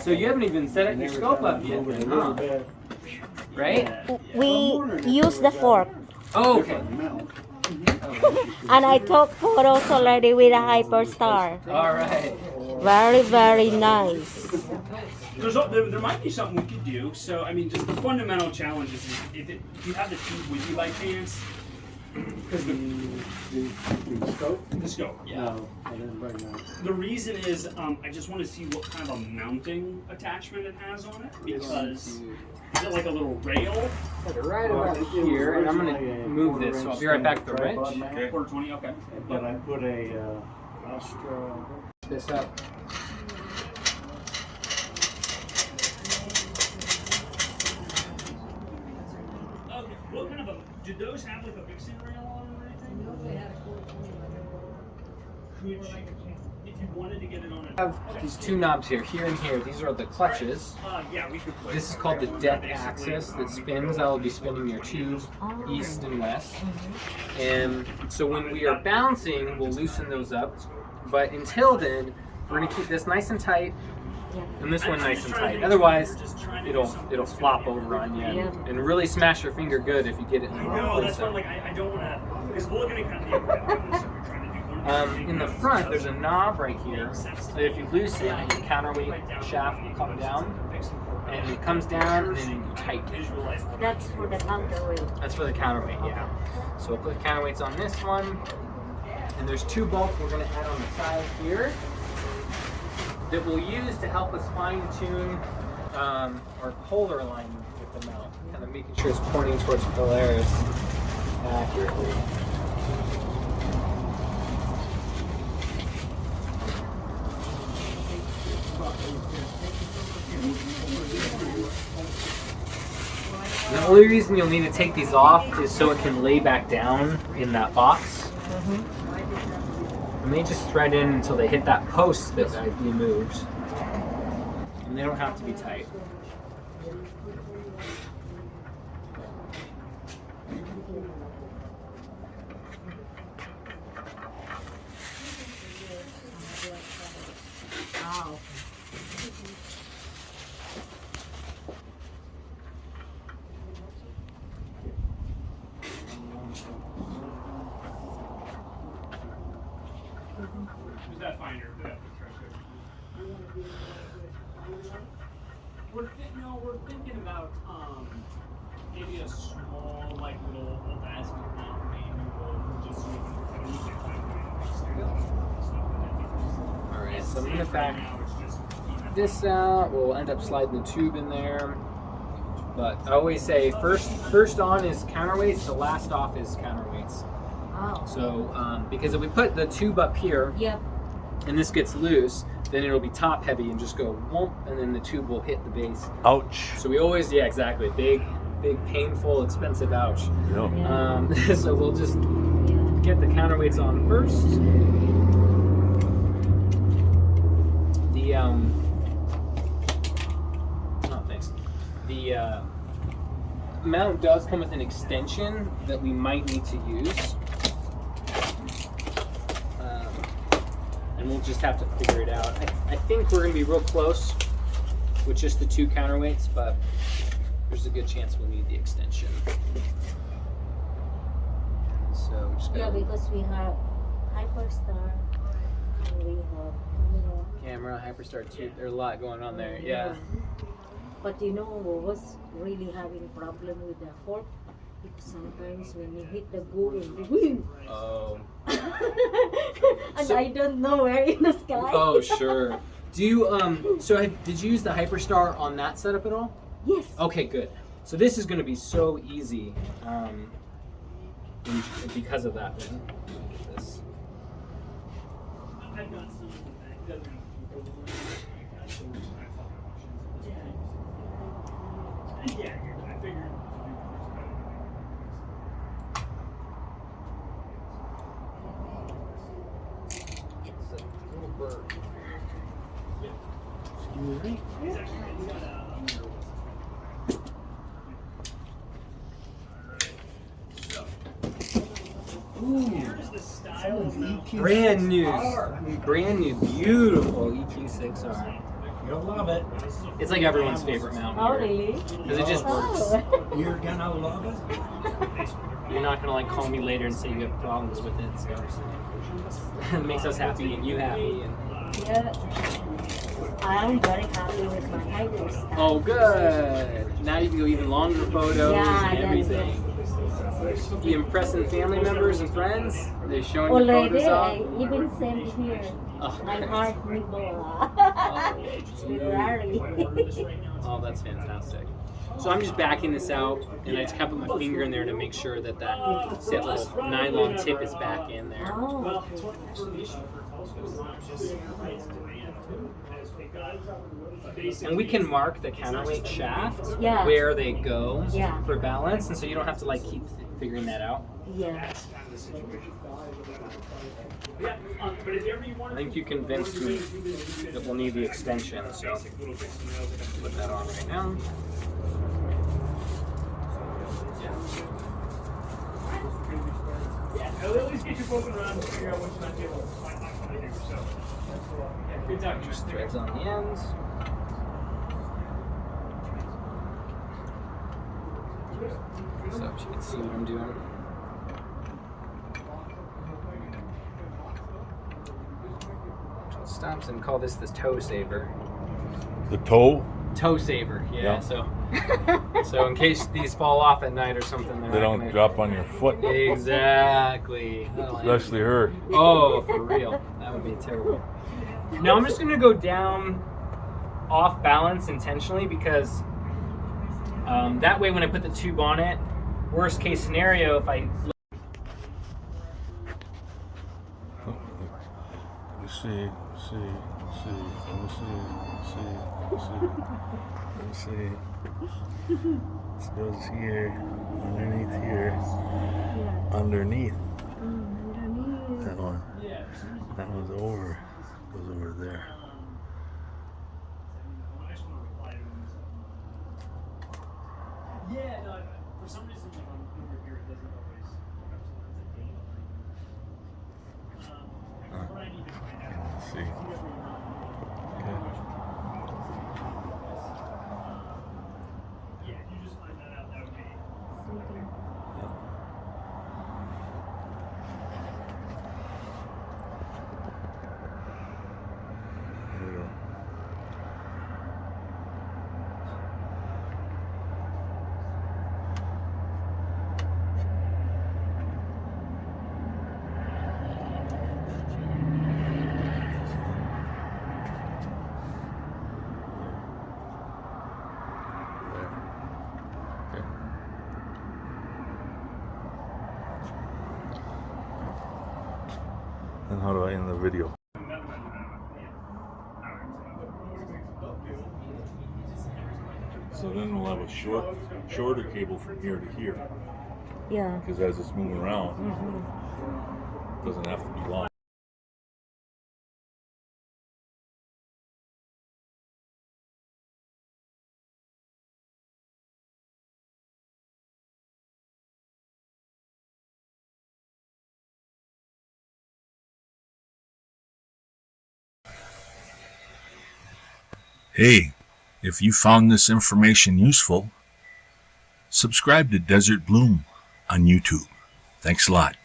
So you haven't even set your scope up yet, then, huh? Right? We use the fork. Oh, okay. And I took photos already with a hyperstar. All right. Very, very nice. There might be something we could do. So, I mean, just the fundamental challenge is if you have the tube with you by chance, because the scope, yeah. No, I didn't bring that. The reason is I just want to see what kind of a mounting attachment it has on it, because is it like a little rail? Put it right about here, and I'm gonna move this, so I'll be right back with the wrench. Okay. 420, okay. But I put a Astro. This up. Okay. What kind of a? Did those have like a mixing rail on them or anything? No, they had a 420. Could you, if you wanted to get it on a? I have these two knobs here and here. These are the clutches. Yeah, we could put. This is called the deck axis that spins. That will be spinning your tube east and west. And so when we are bouncing, we'll loosen those up. But until then, we're gonna keep this nice and tight, and this one nice and tight. Otherwise, it'll flop over on you and really smash your finger good if you get it in the wrong No, place. that's why, like, I don't want to, because we're looking at kind of the In the front, there's a knob right here. So if you loosen it, your counterweight shaft will come down, and it comes down, and then you tighten it. That's for the counterweight. That's for the counterweight, yeah. So we'll put counterweights on this one, and there's two bolts we're going to add on the side here that we'll use to help us fine-tune our polar alignment with the mount, kind of making sure it's pointing towards Polaris accurately. The only reason you'll need to take these off is so it can lay back down in that box. And they just thread in until they hit that post that I removed. And they don't have to be tight. Wow. Who's that finder? We're thinking about maybe a small, like little Alaskan manual, just so we can All right, so I'm gonna back this out. We'll end up sliding the tube in there. But I always say first on is counterweights, the last off is counterweights. Oh. So because if we put the tube up here, and this gets loose, then it'll be top heavy and just go whoomp, and then the tube will hit the base. Ouch. So we always, exactly, big, painful, expensive ouch. Yeah. So we'll just get the counterweights on first. The The mount does come with an extension that we might need to use. And we'll just have to figure it out. I think we're going to be real close with just the two counterweights, but there's a good chance we'll need the extension. So just because we have Hyperstar and we have camera, Hyperstar 2. There's a lot going on there. Yeah. But who was really having problem with the fork? Because sometimes when you hit the boom, boom. Oh. And so, I don't know where in the sky. Oh, sure. Do you did you use the Hyperstar on that setup at all? Yes. Okay, good. So this is going to be so easy because of that. This. Yeah, I figured. It's a little bird. Excuse me? Here's the style of mount. Brand new, beautiful EQ6R. You'll love it. It's like everyone's favorite mountain Oh, here. really? Because it just works. Oh. You're gonna love it. You're not gonna like call me later and say you have problems with it. So it makes us happy and you happy. And... Yeah. I'm very happy with my hiking style. Oh, good. Now you can go even longer photos Yeah, and that's everything. You impressing family members and friends? They're showing you Already, photos I off? even sent here Oh, my heart nipple. Ferrari. Oh, that's fantastic. So I'm just backing this out, and I just kind of put my finger in there to make sure that that little nylon tip is back in there. Oh, And we can mark the counterweight shaft Yeah. where they go Yeah. for balance, and so you don't have to like keep figuring that out. yeah. I think you convinced me that we'll need the extension, so put that on right now. Yeah, at least get you poking around and figure out what you're not doing. Good talking. Just threads on the ends. So you can see what I'm doing. Stops and call this the toe saver. The toe, Toe saver, yeah. Yeah. So in case these fall off at night or something, they're they not don't gonna... drop on your foot, Exactly. especially her. Oh, for real. That would be terrible. Now I'm just gonna go down off balance intentionally because that way when I put the tube on it, worst case scenario, if I... Let me see. This goes here, underneath here, underneath. That one. That one's over. Goes over there. Yeah, no, for some reason, like on over here, it doesn't always work up. Sometimes a date. What I need to find out. Let's see. Okay. Yeah, if you just find that out, that would be. There we go. Okay. And how do I end the video? So then we'll have a shorter cable from here to here, Yeah. because as it's moving around, it doesn't have to be long. Hey, if you found this information useful, subscribe to Desert Bloom on YouTube. Thanks a lot.